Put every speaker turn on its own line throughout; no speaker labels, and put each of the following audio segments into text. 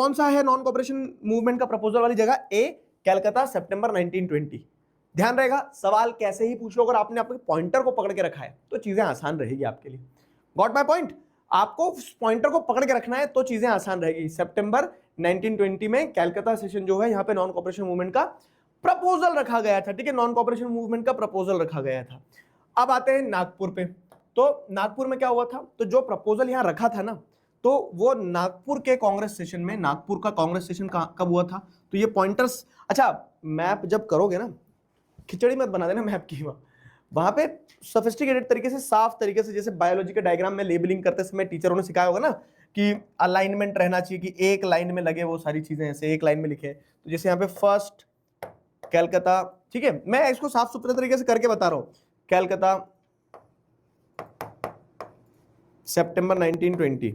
कौन सा है नॉन कॉपरेशन मूवमेंट का प्रपोजल वाली जगह? ए, कलकत्ता, सितंबर 1920। ध्यान रहेगा, सवाल कैसे ही पूछ लो, अगर आपने अपने पॉइंटर को पकड़ के रखा है तो चीजें आसान रहेगी आपके लिए। Got my point? आपको पॉइंटर को पकड़ के रखना है तो चीजें आसान रहेगी। सितंबर 1920 में कलकत्ता सेशन जो है, यहाँ पे नॉन कॉपरेशन मूवमेंट का प्रपोजल रखा गया था। ठीक है, नॉन कॉपरेशन मूवमेंट का प्रपोजल रखा गया था। अब आते हैं नागपुर पे। तो नागपुर में क्या हुआ था? तो जो प्रपोजल यहाँ रखा था ना, तो वो नागपुर के कांग्रेस सेशन में, नागपुर का कांग्रेस सेशन कब हुआ था? तो ये पॉइंटर्स, अच्छा मैप जब करोगे ना, खिचड़ी मत बना देना मैप की, वहां पे सोफिस्टिकेटेड तरीके से, साफ तरीके से, जैसे बायोलॉजी के डायग्राम में लेबलिंग करते समय टीचरों ने सिखाया होगा ना कि अलाइनमेंट रहना चाहिए, कि एक लाइन में लगे वो सारी चीजें, ऐसे एक लाइन में लिखे। तो जैसे यहाँ पे फर्स्ट कलकत्ता, ठीक है, मैं इसको साफ सुथरे तरीके से करके बता रहा हूं। कलकत्ता सितंबर 1920,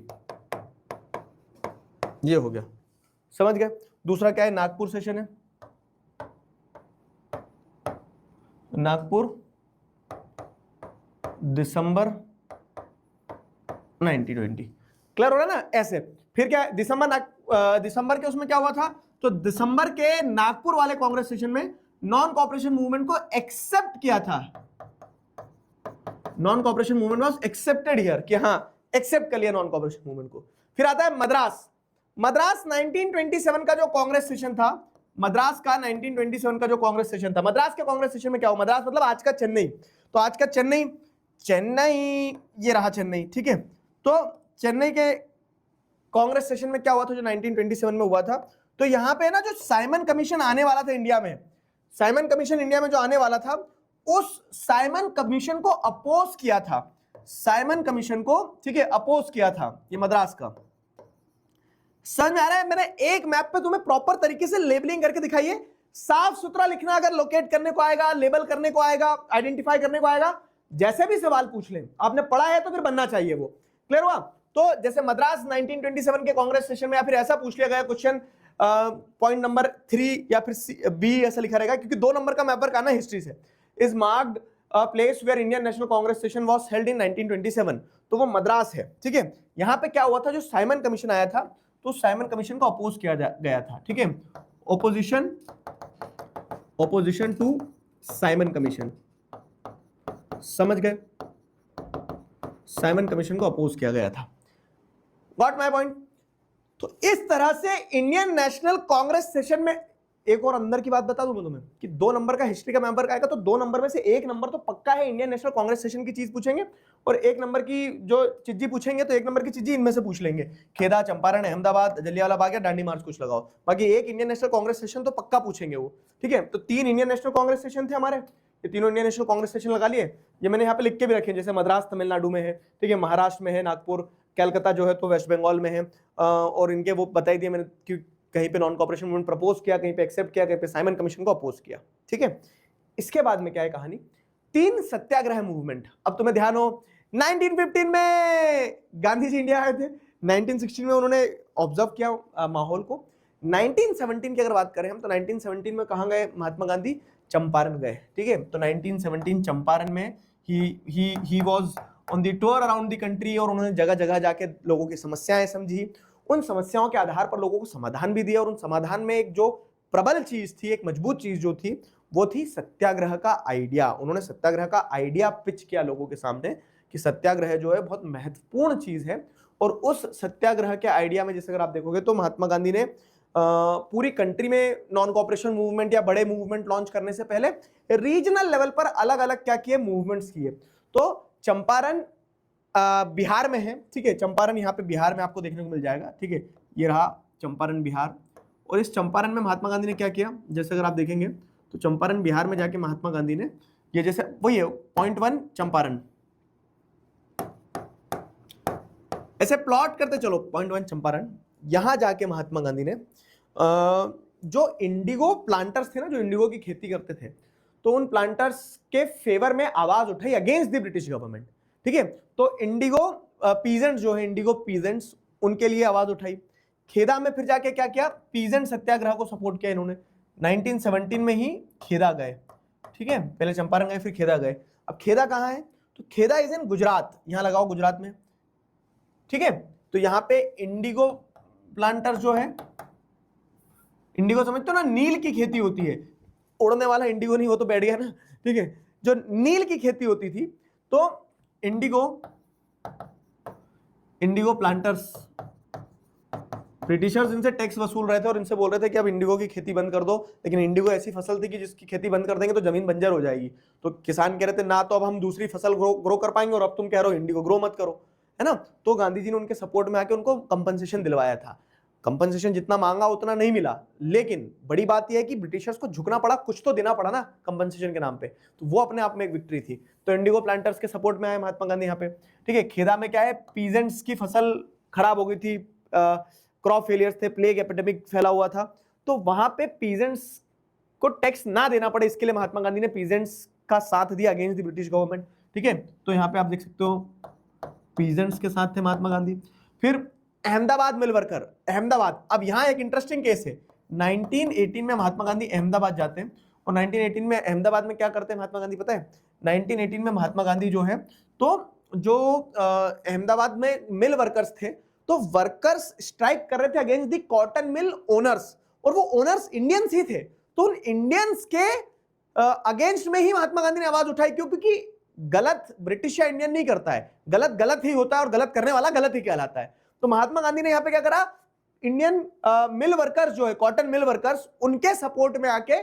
ये हो गया, समझ गए? दूसरा क्या है? नागपुर सेशन है, नागपुर दिसंबर 1920। क्लियर हो रहा है ना? ऐसे फिर क्या है? दिसंबर के उसमें क्या हुआ था? तो दिसंबर के नागपुर वाले कांग्रेस सेशन में नॉन कॉपरेशन मूवमेंट को एक्सेप्ट किया था। Non cooperation movement was accepted here, कि हाँ एक्सेप्ट कर लिया नॉन कॉपरेशन मूवमेंट को। फिर आता है मद्रास। मद्रास 1927 का जो कांग्रेस सेशन था, मद्रास का 1927 का जो कांग्रेस सेशन था, मद्रास के कांग्रेस सेशन में क्या हुआ? मद्रास मतलब आज का चेन्नई। तो आज का चेन्नई, ये रहा चेन्नई, ठीक है। तो चेन्नई के कांग्रेस सेशन में क्या हुआ था जो 1927 में हुआ था? तो यहां पे ना जो साइमन कमीशन आने वाला था इंडिया में, साइमन कमीशन इंडिया में जो आने वाला था, उस साइमन कमीशन को अपोज किया था, साइमन कमीशन को, ठीक है, अपोज किया था ये मद्रास का। समझ में आ रहा है? मैंने एक मैप पे तुम्हें प्रॉपर तरीके से लेबलिंग करके दिखाई है। साफ सुथरा लिखना, अगर लोकेट करने को आएगा, लेबल करने को आएगा, आइडेंटिफाई करने को आएगा, जैसे भी सवाल पूछ लें, आपने पढ़ा है तो फिर बनना चाहिए वो। क्लियर हुआ? तो जैसे मद्रास 1927 के कांग्रेस सेशन में, या फिर ऐसा पूछ लिया गया क्वेश्चन, पॉइंट नंबर 3 या फिर बी ऐसा लिखा रहेगा, क्योंकि 2 नंबर का मैप वर्क आना हिस्ट्री से, is marked a place where Indian National Congress session was held in 1927, तो वो मद्रास है। ठीक है, यहां पे क्या हुआ था? जो साइमन कमीशन आया था, तो साइमन कमीशन को अपोज किया गया था। ठीक है, ओपोजिशन टू साइमन कमीशन, समझ गए? साइमन कमीशन को अपोज किया गया था। Got my point? तो इस तरह से इंडियन नेशनल कांग्रेस सेशन में, एक और अंदर की बात बता दूं मैं तुम्हें, कि 2 नंबर का हिस्ट्री का मेंबर आएगा, तो 2 नंबर में से 1 नंबर तो पक्का है इंडियन नेशनल कांग्रेस सेशन की चीज पूछेंगे, और 1 नंबर की जो चीजी पूछेंगे तो 1 नंबर की चीजी इनमें से पूछ लेंगे। खेदा, चंपारण, अहमदाबाद, जलियांवाला बाग या दांडी मार्च कुछ लगाओ, बाकी एक इंडियन नेशनल कांग्रेस सेशन तो पक्का पूछेंगे वो। ठीक है, तो 3 इंडियन नेशनल कांग्रेस सेशन थे हमारे, ये तीनों इंडियन नेशनल कांग्रेस सेशन लगा लिए। ये मैंने यहाँ पे लिख के भी रखे, जैसे मद्रास तमिलनाडु में है, ठीक है, महाराष्ट्र में है नागपुर, कलकत्ता जो है तो वेस्ट बंगाल में है, और इनके वो बताई दिए मैंने कि कहीं पे नॉन कॉपरेशन मूवमेंट प्रपोज किया, कहीं पे एक्सेप्ट किया, कहीं पे साइमन कमीशन को अपोज किया। ठीक है, इसके बाद में क्या है कहानी? 3 सत्याग्रह मूवमेंट। अब तुम्हें ध्यान हो, 1915 में गांधी जी इंडिया आए थे, 1916 में उन्होंने ऑब्जर्व किया माहौल को। 1917 की अगर बात करें हम, तो 1917 में कहां गए महात्मा गांधी? चंपारण गए। ठीक है, तो 1917 चंपारण में he was on the tour around the country, और उन्होंने जगह जगह जाके लोगों की समस्याएं समझी, उन समस्याओं के आधार पर लोगों को समाधान भी दिया, और उन समाधान में एक जो प्रबल चीज थी, एक मजबूत चीज जो थी, वो थी सत्याग्रह का आइडिया। उन्होंने सत्याग्रह का आइडिया पिच किया लोगों के सामने कि सत्याग्रह जो है बहुत महत्वपूर्ण चीज है। और उस सत्याग्रह के आइडिया में जैसे अगर आप देखोगे तो महात्मा गांधी ने पूरी कंट्री में नॉन कॉपरेशन मूवमेंट या बड़े मूवमेंट लॉन्च करने से पहले रीजनल लेवल पर अलग अलग क्या किए? मूवमेंट्स किए। तो चंपारण बिहार में है, ठीक है, चंपारण यहाँ पे बिहार में आपको देखने को मिल जाएगा। ठीक है, ये रहा चंपारण बिहार, और इस चंपारण में महात्मा गांधी ने क्या किया? जैसे अगर आप देखेंगे तो चंपारण बिहार में जाके महात्मा गांधी ने ये, जैसे वही है पॉइंट 1 चंपारण, ऐसे प्लॉट करते चलो, पॉइंट 1 चंपारण, यहां जाके महात्मा गांधी ने जो इंडिगो प्लांटर्स थे ना, जो इंडिगो की खेती करते थे, तो उन प्लांटर्स के फेवर में आवाज उठाई अगेंस्ट द ब्रिटिश गवर्नमेंट। ठीक है, तो इंडिगो पीजेंट्स जो है, इंडिगो पीजेंट्स, उनके लिए आवाज उठाई। खेदा में फिर जाके क्या किया? पीजेंट सत्याग्रह को सपोर्ट किया इन्होंने। 1917 में ही खेदा गए। ठीक है, पहले चंपारण गए, फिर खेदा गए। अब खेदा कहां है? तो खेदा इज इन गुजरात, यहां लगाओ गुजरात में। ठीक है, तो यहां पे इंडिगो प्लांटर्स जो है इंडिगो समझते हो ना, नील की खेती होती है, उड़ने वाला इंडिगो नहीं, वो तो बैठ गया ना, ठीक है, जो नील की खेती होती थी, तो इंडिगो प्लांटर्स, ब्रिटिशर्स इनसे टैक्स वसूल रहे थे और इनसे बोल रहे थे कि अब इंडिगो की खेती बंद कर दो, लेकिन इंडिगो ऐसी फसल थी कि जिसकी खेती बंद कर देंगे तो जमीन बंजर हो जाएगी। तो किसान कह रहे थे ना तो अब हम दूसरी फसल ग्रो कर पाएंगे, और अब तुम कह रहे हो इंडिगो ग्रो मत करो, है ना। तो गांधी जी ने उनके सपोर्ट में आके उनको कंपनसेशन दिलवाया था। कंपनसेशन जितना मांगा उतना नहीं मिला, लेकिन बड़ी बात यह है कि ब्रिटिशर्स को झुकना पड़ा, कुछ तो देना पड़ा ना कंपनसेशन के नाम पे, तो वो अपने आप में एक विक्ट्री थी। तो इंडिगो प्लांटर्स के सपोर्ट में आए महात्मा गांधी यहाँ पे, ठीक है। खेदा में क्या है, पीजेंट्स की फसल खराब हो गई थी, क्रॉप फेलियर्स थे, प्लेग एपिडेमिक फैला हुआ था, तो वहां पे पीजेंट्स को टैक्स ना देना पड़े, इसके लिए महात्मा गांधी ने पीजेंट्स का साथ दिया अगेंस्ट द ब्रिटिश गवर्नमेंट, ठीक है। तो यहाँ पे आप देख सकते हो पीजेंट्स के साथ थे महात्मा गांधी। फिर अहमदाबाद मिल वर्कर, अहमदाबाद, अब यहाँ एक इंटरेस्टिंग केस है। 1918 में महात्मा गांधी अहमदाबाद जाते हैं, और 1918 में अहमदाबाद में क्या करते हैं महात्मा गांधी पता है? 1918 में महात्मा गांधी जो है, तो जो अहमदाबाद में मिल वर्कर्स थे, तो वर्कर्स स्ट्राइक कर रहे थे against the cotton mill owners, और वो ओनर्स इंडियंस ही थे। तो उन इंडियंस के अगेंस्ट में ही महात्मा गांधी ने आवाज उठाई, क्योंकि गलत ब्रिटिश या इंडियन नहीं करता है, गलत गलत ही होता है, और गलत करने वाला गलत ही कहलाता है। तो महात्मा गांधी ने यहाँ पे क्या करा, इंडियन मिल वर्कर्स जो है, कॉटन मिल वर्कर्स, उनके सपोर्ट में आके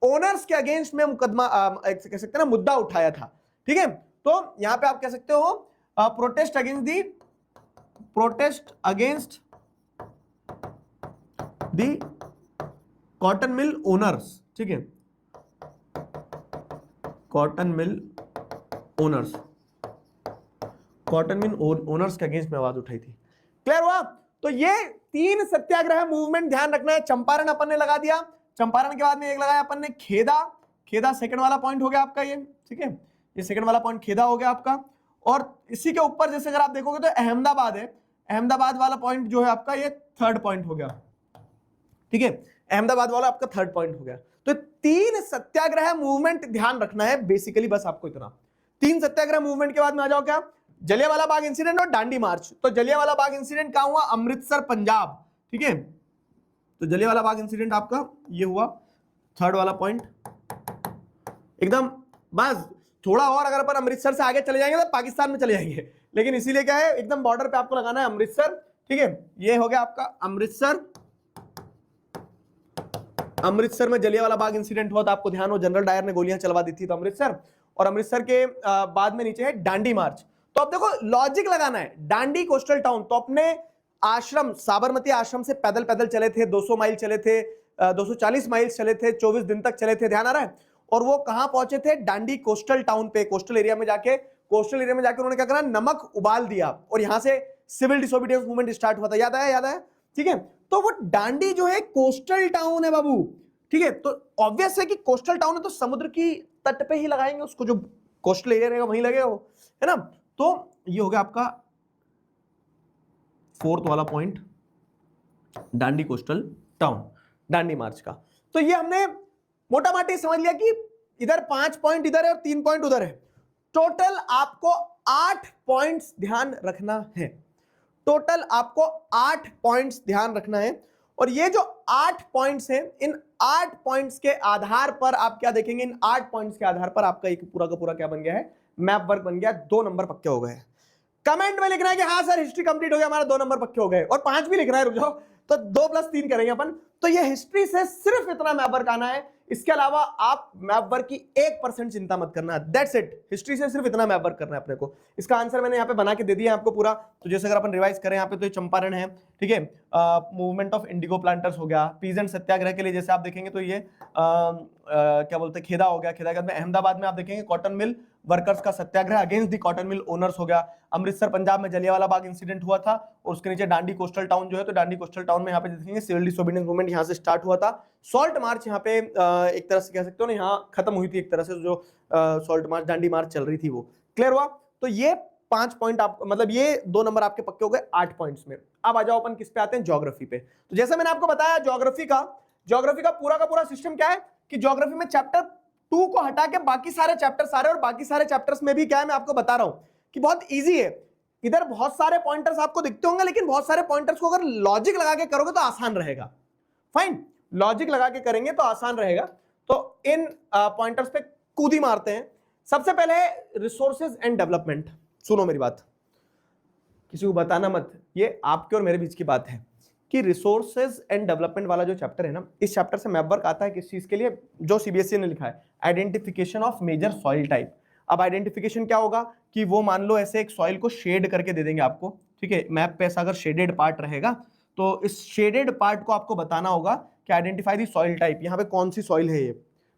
ओनर्स के अगेंस्ट में मुकदमा कह सकते हैं ना, मुद्दा उठाया था, ठीक है। तो यहाँ पे आप कह सकते हो protest against the cotton mill owners, ठीक है, कॉटन मिल ओनर्स के अगेंस्ट में आवाज उठाई थी। क्लियर हुआ? तो ये 3 सत्याग्रह मूवमेंट ध्यान रखना है। चंपारण अपन ने लगा दिया, चंपारण के बाद में एक लगाया अपन ने खेदा सेकंड वाला पॉइंट हो गया आपका ये, ठीक है, ये सेकंड वाला पॉइंट खेदा हो गया आपका। और इसी के ऊपर जैसे अगर आप देखोगे तो अहमदाबाद है, अहमदाबाद वाला पॉइंट जो है आपका ये थर्ड पॉइंट हो गया, ठीक है, अहमदाबाद वाला आपका थर्ड पॉइंट हो गया। तो 3 सत्याग्रह मूवमेंट ध्यान रखना है बेसिकली, बस आपको इतना। 3 सत्याग्रह मूवमेंट के बाद में आ जाओ क्या, जलियांवाला बाग इंसिडेंट और दांडी मार्च। तो जलियांवाला बाग इंसिडेंट कहां हुआ? अमृतसर पंजाब, ठीक है। तो जलियांवाला बाग इंसिडेंट आपका ये हुआ, थर्ड वाला पॉइंट एकदम। बस थोड़ा और अगर अपन अमृतसर से आगे चले जाएंगे तो पाकिस्तान में चले जाएंगे, लेकिन इसीलिए क्या है, एकदम बॉर्डर पे आपको लगाना है अमृतसर, ठीक है। ये हो गया आपका अमृतसर में जलियांवाला बाग इंसिडेंट हुआ था, आपको ध्यान हो, जनरल डायर ने गोलियां चलवा दी थी, तो अमृतसर। और अमृतसर के बाद में नीचे है दांडी मार्च। तो अब देखो लॉजिक लगाना है, दांडी कोस्टल टाउन, तो अपने आश्रम साबरमती आश्रम से पैदल पैदल चले थे, 200 माइल चले थे, 240 माइल चले थे, 24 दिन तक चले थे, ध्यान आ रहा है। और वो कहां पहुंचे थे? दांडी कोस्टल टाउन पे, कोस्टल एरिया में जाके उन्होंने क्या करा, नमक उबाल दिया, और यहां से सिविल डिसोबीडियंस मूवमेंट स्टार्ट हुआ था, याद आया, ठीक है। तो वो दांडी जो है कोस्टल टाउन है बाबू, ठीक है। तो ऑब्वियस है कि कोस्टल टाउन है तो समुद्र की तट पे ही लगाएंगे उसको, जो कोस्टल एरिया रहेगा वहीं लगेगा वो, है ना। तो ये हो गया आपका फोर्थ वाला point, Dandi coastal town, Dandi march का। तो ये हमने मोटा माटी समझ लिया कि इधर 5 पॉइंट इधर है और 3 पॉइंट उधर है। टोटल आपको 8 पॉइंट्स ध्यान रखना है, टोटल आपको 8 पॉइंट्स ध्यान रखना है। और ये जो 8 पॉइंट्स हैं, इन 8 पॉइंट्स के आधार पर आप क्या देखेंगे, इन 8 पॉइंट्स के आधार पर आपका एक पूरा का पूरा क्या बन गया है, मैप वर्क बन गया, 2 नंबर पक्के हो गए। कमेंट में लिखना है कि हाँ सर हिस्ट्री कंप्लीट हो गया हमारा, 2 नंबर पक्के हो गए, और 5 भी लिखना है, रुक जाओ, तो 2 + 3 करेंगे अपन। तो ये हिस्ट्री से सिर्फ इतना मैप वर्क आना है, इसके अलावा आप मैप वर्क की 1% चिंता मत करना, दैट्स इट। हिस्ट्री से सिर्फ इतना मैप वर्क करना है अपने को। इसका आंसर मैंने यहाँ पे बना के दे दिया आपको पूरा। तो जैसे अगर अपन रिवाइज करें यहाँ पे, तो ये चंपारण है, ठीक है, मूवमेंट ऑफ इंडिगो प्लांटर्स हो गया, पीजेंट सत्याग्रह के लिए जैसे आप देखेंगे तो ये क्या बोलते हैं, खेदा हो गया, खेदा के बाद में अहमदाबाद में आप देखेंगे कॉटन मिल वर्कर्स का satyagraha against the cotton mill owners हो गया, अमृतसर पंजाब में जलियांवाला बाग इंसिडेंट हुआ था, और उसके नीचे दांडी कोस्टल टाउन जो है, तो दांडी कोस्टल टाउन में यहाँ पे देखेंगे सिविल डिसोबीडियंस मूवमेंट यहाँ से स्टार्ट हुआ था। सॉल्ट मार्च यहाँ पे एक तरह से कह सकते हो ना, यहाँ खत्म हुई थी एक तरह से, जो सॉल्ट मार्च दांडी मार्च चल रही थी वो। क्लियर हुआ? तो ये 5 पॉइंट आप, मतलब ये 2 नंबर आपके पक्के हो गए 8 पॉइंट्स में। अब आ जाओ अपन किस पे आते हैं, ज्योग्राफी पे। तो जैसे मैंने आपको बताया ज्योग्राफी का पूरा का पूरा सिस्टम क्या है कि ज्योग्राफी में चैप्टर 2 को हटा के बाकी सारे चैप्टर सारे, और बाकी सारे चैप्टर्स में भी क्या है मैं आपको बता रहा हूं कि बहुत इजी है। इधर बहुत सारे पॉइंटर्स आपको दिखते होंगे, लेकिन बहुत सारे पॉइंटर्स को अगर लॉजिक लगा के करोगे तो आसान रहेगा। फाइन, लॉजिक लगा के करेंगे तो आसान रहेगा। तो इन पॉइंटर्स पे कूदी मारते हैं। सबसे पहले रिसोर्सेज एंड डेवलपमेंट। सुनो मेरी बात, किसी को बताना मत, ये आपके और मेरे बीच की बात है कि रिसोर्सेज एंड डेवलपमेंट वाला जो चैप्टर है ना, इस चैप्टर से मैप वर्क आता है किस चीज के लिए, जो सीबीएसई ने लिखा है, identification of major soil type. अब आइडेंटिफिकेशन क्या होगा कि वो मान लो ऐसे एक सॉइल को शेड करके दे देंगे आपको, ठीक है, मैप पे ऐसा अगर शेडेड पार्ट रहेगा तो इस शेडेड पार्ट को आपको बताना होगा कि आइडेंटिफाई दी सॉइल टाइप, यहाँ पे कौन सी सॉइल है ये,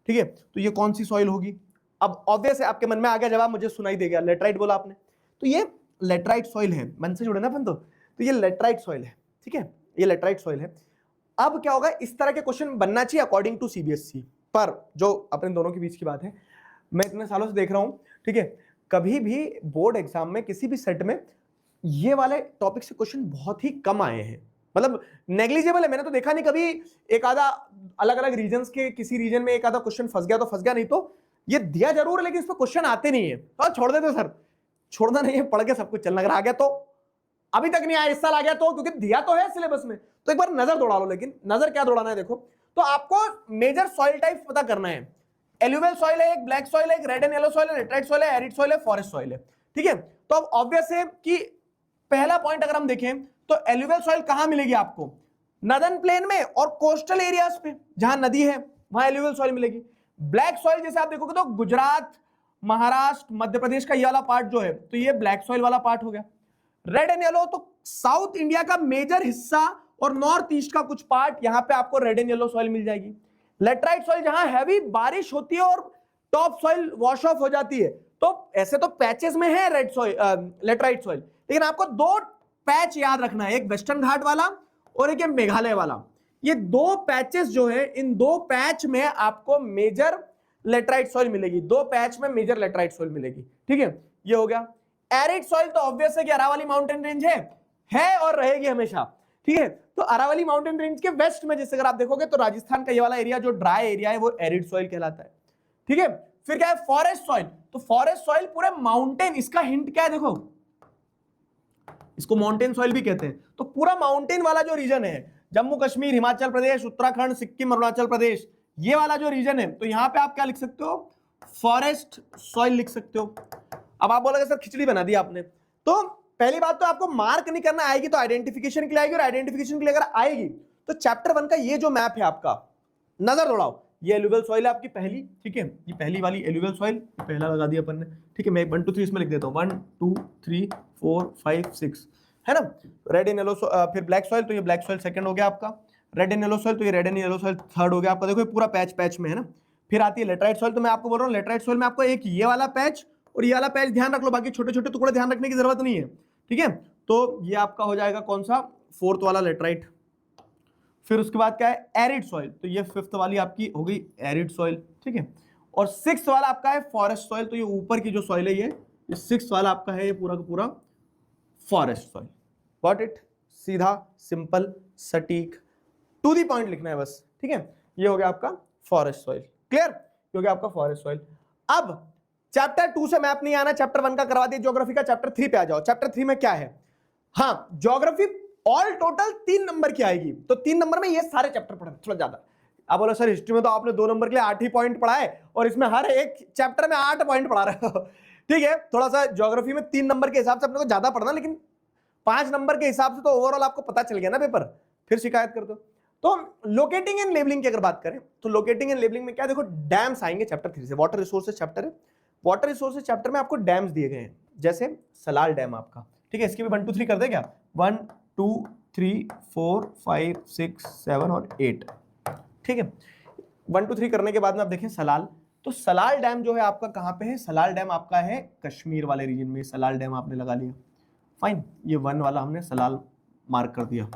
ठीक है, तो ये कौन सी सॉइल होगी। अब ऑब्वियस है आपके मन में आ गया जवाब, मुझे सुनाई देगा, लेटराइट बोला आपने, तो ये लेटराइट सॉइल है, मन से जुड़े ना अपन तो ये लेटराइट सॉइल है, ठीक है, ये लेटराइट सॉइल है। अब क्या होगा, इस तरह के क्वेश्चन बनना चाहिए अकॉर्डिंग टू सीबीएसई, पर जो अपने दोनों के बीच की बात है, मैं इतने सालों से देख रहा हूं, ठीक है, कभी भी बोर्ड एग्जाम में किसी भी सेट में ये वाले टॉपिक से क्वेश्चन बहुत ही कम आए हैं, मतलब नेग्लिजिबल है। मैंने तो देखा नहीं कभी एक आधा अलग अलग रीजन्स के किसी रीजन में एक आधा क्वेश्चन फंस गया तो फंस गया, नहीं तो ये दिया जरूर है लेकिन इस पर क्वेश्चन आते नहीं है, तो छोड़ देते सर, छोड़ना नहीं है, पढ़ के सब कुछ चलना। अगर आ गया तो अभी तक नहीं आया, इस साल आ गया तो, क्योंकि दिया तो है सिलेबस में, तो एक बार नजर दौड़ा लो। लेकिन नजर क्या दौड़ाना है, देखो, तो आपको मेजर सॉइल टाइप्स पता करना है। एल्यूवियल सॉइल है, एक ब्लैक सॉइल है, एक रेड एंड येलो सॉइल है, लेटराइट सॉइल है, एरिड सॉइल है, फॉरेस्ट सॉइल है, ठीक है। तो अब ऑब्वियस है कि पहला पॉइंट अगर हम देखें तो एल्यूवियल सॉइल कहां मिलेगी आपको, नदर्न प्लेन में और कोस्टल एरियाज पे जहां नदी है वहां एल्यूवियल सॉइल मिलेगी। ब्लैक सॉइल जैसे आप देखोगे तो गुजरात, महाराष्ट्र, मध्य प्रदेश का ये वाला पार्ट जो है, तो ये ब्लैक सॉइल वाला पार्ट हो गया। रेड एंड येलो तो साउथ इंडिया का मेजर हिस्सा और नॉर्थ ईस्ट का कुछ पार्ट, यहां पे आपको रेड एंड येलो सॉइल मिल जाएगी। लेटराइट सॉइल जहां हैवी बारिश होती है और टॉप सॉइल वॉश ऑफ हो जाती है, तो ऐसे तो पैचेस में है रेड सॉइल, लेटराइट सॉइल, लेकिन आपको दो पैच याद रखना है, एक वेस्टर्न घाट वाला और एक मेघालय वाला। ये दो पैचेस जो है, इन दो पैच में आपको मेजर लेटराइट सॉइल मिलेगी, दो पैच में मेजर लेटराइट सॉइल मिलेगी, ठीक है, ये हो गया। एरिड सॉइल तो ऑब्वियस है कि अरावली माउंटेन रेंज है और रहेगी हमेशा, ठीक है। तो अरावली माउंटेन रेंज के वेस्ट में जैसे अगर आप देखोगे तो राजस्थान का ये वाला एरिया जो ड्राई एरिया है वो एरिड सॉइल कहलाता है, ठीक है। फिर क्या है, फॉरेस्ट सॉइल, तो फॉरेस्ट सॉइल पूरे माउंटेन, इसका हिंट क्या है देखो, इसको माउंटेन सॉइल भी कहते हैं, तो पूरा माउंटेन वाला जो रीजन है, जम्मू कश्मीर, हिमाचल प्रदेश, उत्तराखंड, सिक्किम, अरुणाचल प्रदेश, ये वाला जो रीजन है, तो यहां पे आप क्या लिख सकते हो, फॉरेस्ट सॉइल लिख सकते हो। अब आप बोलोगे सर खिचड़ी बना दी आपने, तो पहली बात तो आपको मार्क नहीं करना, आएगी तो आइडेंटिफिकेशन के लिए आएगी, और आइडेंटिफिकेशन के लिए अगर आएगी तो चैप्टर 1 का ये जो मैप है आपका, नजर दौड़ाओ, ये एल्यूवियल सॉइल है आपकी पहली, ठीक है, ये पहली वाली एल्यूवियल सॉइल, पहला लगा दिया अपन ने, ठीक है। मैं 1 2 3 इसमें लिख देता हूं, 1 2 3 4 5 6, है ना। रेड एंड येलो, फिर ब्लैक सॉइल, तो ये ब्लैक सॉइल सेकंड हो गया आपका। रेड एंड येलो सॉइल, तो ये red and yellow soil third हो गया आपका। देखो ये पूरा पैच पैच में है ना। फिर आती है लेटराइट सॉइल, तो मैं आपको बोल रहा हूँ लेटराइट सॉइल में आपको एक ये वाला पैच और ये वाला पैच ध्यान रख लो, बाकी छोटे छोटे टुकड़े ध्यान रखने की जरूरत नहीं है, ठीक है। तो ये आपका हो जाएगा कौन सा, फोर्थ वाला लेटराइट। फिर उसके बाद क्या है, एरिड सॉइल, तो ये फिफ्थ वाली आपकी हो गई एरिड सॉइल, ठीक है। और सिक्स्थ वाला आपका है फॉरेस्ट सॉइल, तो ये ऊपर की जो सॉइल है ये सिक्स्थ वाला आपका है, ये पूरा का पूरा फॉरेस्ट सॉइल। गॉट इट, सीधा सिंपल सटीक टू दी पॉइंट लिखना है बस, ठीक है। ये हो गया आपका फॉरेस्ट सॉइल, क्लियर, ये हो गया आपका फॉरेस्ट सॉइल। अब चैप्टर 2 से मैप नहीं आना, चैप्टर 1 का करवा दिया ज्योग्राफी का, चैप्टर 3 पे आ जाओ। चैप्टर 3 में क्या है, हाँ, ज्योग्राफी ऑल टोटल 3 नंबर की आएगी, तो 3 नंबर में ये सारे चैप्टर पढ़े, थोड़ा ज्यादा। आप बोलो सर हिस्ट्री में तो आपने 2 नंबर के लिए 8 ही पॉइंट पढ़ा है और इसमें हर एक चैप्टर में 8 पॉइंट पढ़ा रहे हो, ठीक है। थोड़ा सा ज्योग्राफी में 3 नंबर के हिसाब से अपने को ज्यादा पढ़ना, लेकिन 5 नंबर के हिसाब से तो ओवरऑल आपको पता चल गया ना पेपर, फिर शिकायत कर दो। तो लोकेटिंग एंड लेबलिंग की अगर बात करें तो लोकेटिंग एंड लेबलिंग में क्या, देखो डैम्स आएंगे चैप्टर 3 से, वाटर रिसोर्सेज चैप्टर है। वाटर रिसोर्सेज चैप्टर में आपको डैम्स दिए गए हैं, जैसे सलाल डैम आपका, ठीक है। इसकी भी 1 2 3 कर दे क्या, 1 2 3 4 5 6 7 और 8, ठीक है। 1 2 3 करने के बाद में आप देखें सलाल, तो सलाल डैम जो है आपका कहां पे है, सलाल डैम आपका है कश्मीर वाले रीजन में, सलाल डैम आपने लगा लिया, फाइन। ये 1 वाला हमने सलाल मार्क कर दिया,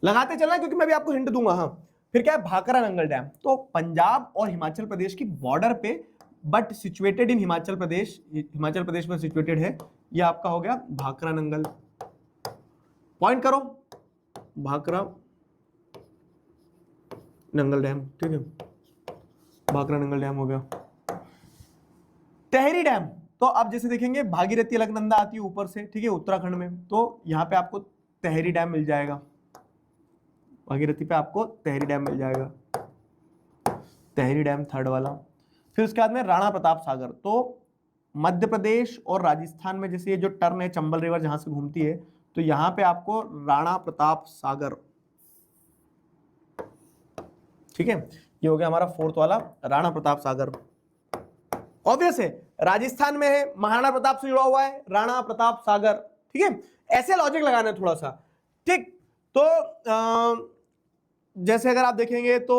लगाते चलना क्योंकि मैं भी आपको हिंट दूंगा। हाँ, फिर क्या है, भाखरा नंगल डैम, तो पंजाब और हिमाचल प्रदेश की बॉर्डर पे, but situated in Himachal Pradesh में सिचुएटेड है, ये आपका हो गया भाखरा नंगल। पॉइंट करो, भाखरा नंगल डैम, ठीक है, भाखरा नंगल डैम हो गया। टेहरी डैम, तो आप जैसे देखेंगे भागीरथी अलकनंदा आती है ऊपर से, ठीक है, उत्तराखंड में, तो यहां पे आपको टेहरी डैम मिल जाएगा, भागीरथी पे आपको तेहरी डैम मिल जाएगा, तेहरी डैम थर्ड वाला। फिर उसके बाद में राणा प्रताप सागर। तो मध्य प्रदेश और राजस्थान में जैसे ये जो टर्न है चंबल रिवर जहां से घूमती है, तो यहां पे आपको राणा प्रताप सागर, ठीक है, ये हो गया हमारा फोर्थ वाला राणा प्रताप सागर। ऑब्वियस है, राजस्थान में है, महाराणा प्रताप से जुड़ा हुआ है, राणा प्रताप सागर, ठीक है, ऐसे लॉजिक लगाना है थोड़ा सा, ठीक। तो जैसे अगर आप देखेंगे तो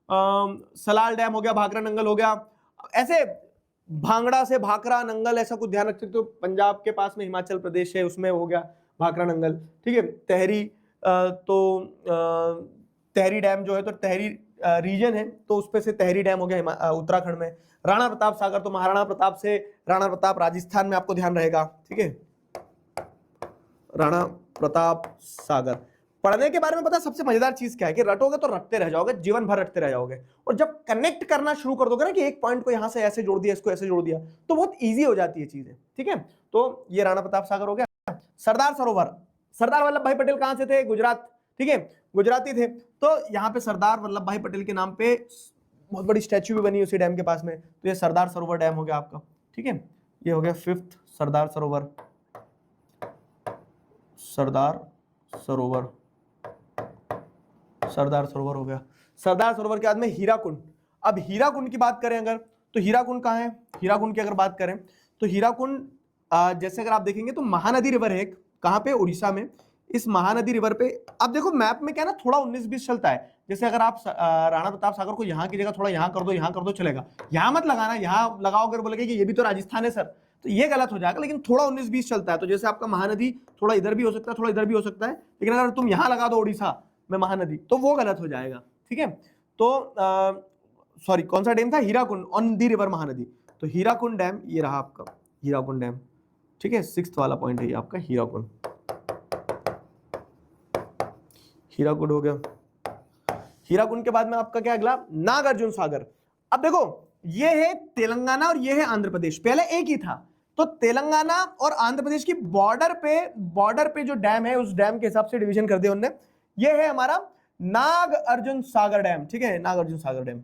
सलाल डैम हो गया, भाखरा नंगल हो गया, ऐसे भांगड़ा से भाखरा नंगल ऐसा कुछ ध्यान रखते, तो पंजाब के पास में हिमाचल प्रदेश है, उसमें हो गया भाखरा नंगल, ठीक है। तेहरी तेहरी डैम जो है तो तेहरी रीजन है, तो उस पे से तेहरी डैम हो गया उत्तराखंड में। राणा प्रताप सागर तो महाराणा प्रताप से, राणा प्रताप राजस्थान में आपको ध्यान रहेगा, ठीक है, राणा प्रताप सागर। पढ़ने के बारे में पता सबसे मजेदार चीज क्या है कि रटोगे तो रटते रह जाओगे, जीवन भर रटते रह जाओगे, और जब कनेक्ट करना शुरू कर दोगे ना कि एक पॉइंट को यहां से ऐसे जोड़ दिया, इसको ऐसे जोड़ दिया, तो बहुत इजी हो जाती है चीजें, ठीक है। तो ये राणा प्रताप सागर हो गया। सरदार सरोवर, सरदार वल्लभ भाई पटेल कहां से थे? गुजरात, ठीक है, गुजराती थे, तो यहाँ पे सरदार वल्लभ भाई पटेल के नाम पे बहुत बड़ी स्टैच्यू भी बनी उसी डैम के पास में, तो ये सरदार सरोवर डैम हो गया आपका, ठीक है। ये हो गया फिफ्थ सरदार सरोवर, सरदार सरोवर, सरदार सरोवर हो गया। सरदार सरोवर के बाद में हीराकुंड। अब हीराकुंड की बात करें अगर, तो हीराकुंड कहाँ है? हीराकुंड की अगर बात करें तो हीराकुंड जैसे अगर आप देखेंगे तो महानदी रिवर है, कहाँ पे? उड़ीसा में। इस महानदी रिवर पे अब देखो मैप में क्या ना थोड़ा 19-20 चलता है, जैसे अगर आप राणा प्रताप सागर को यहाँ की जगह थोड़ा यहाँ कर दो चलेगा, यहाँ मत लगाना, यहाँ लगाओगे बोलेगे कि ये भी तो राजस्थान है सर, तो ये गलत हो जाएगा, लेकिन थोड़ा 19-20 चलता है, तो जैसे आपका महानदी थोड़ा इधर भी हो सकता है, थोड़ा इधर भी हो सकता है, लेकिन अगर तुम यहाँ लगा दो उड़ीसा में महानदी तो वो गलत हो जाएगा, ठीक है। तो सॉरी कौन सा डैम था? Hirakud on the river Mahanadi, तो हीराकुंड डैम ये रहा आपका हीराकुंड डैम, ठीक है, 6th वाला पॉइंट है ये आपका हीराकुंड। हीराकुंड हो गया। हीराकुंड के बाद में आपका क्या अगला? नागार्जुन सागर। अब देखो ये है तेलंगाना और ये है आंध्र प्रदेश, पहले एक ही था, तो तेलंगाना और आंध्र प्रदेश की बॉर्डर पे जो डैम है उस डैम के हिसाब से डिवीजन कर दिया उन्होंने। ये है हमारा नागार्जुन सागर डैम, ठीक है, नागार्जुन सागर डैम।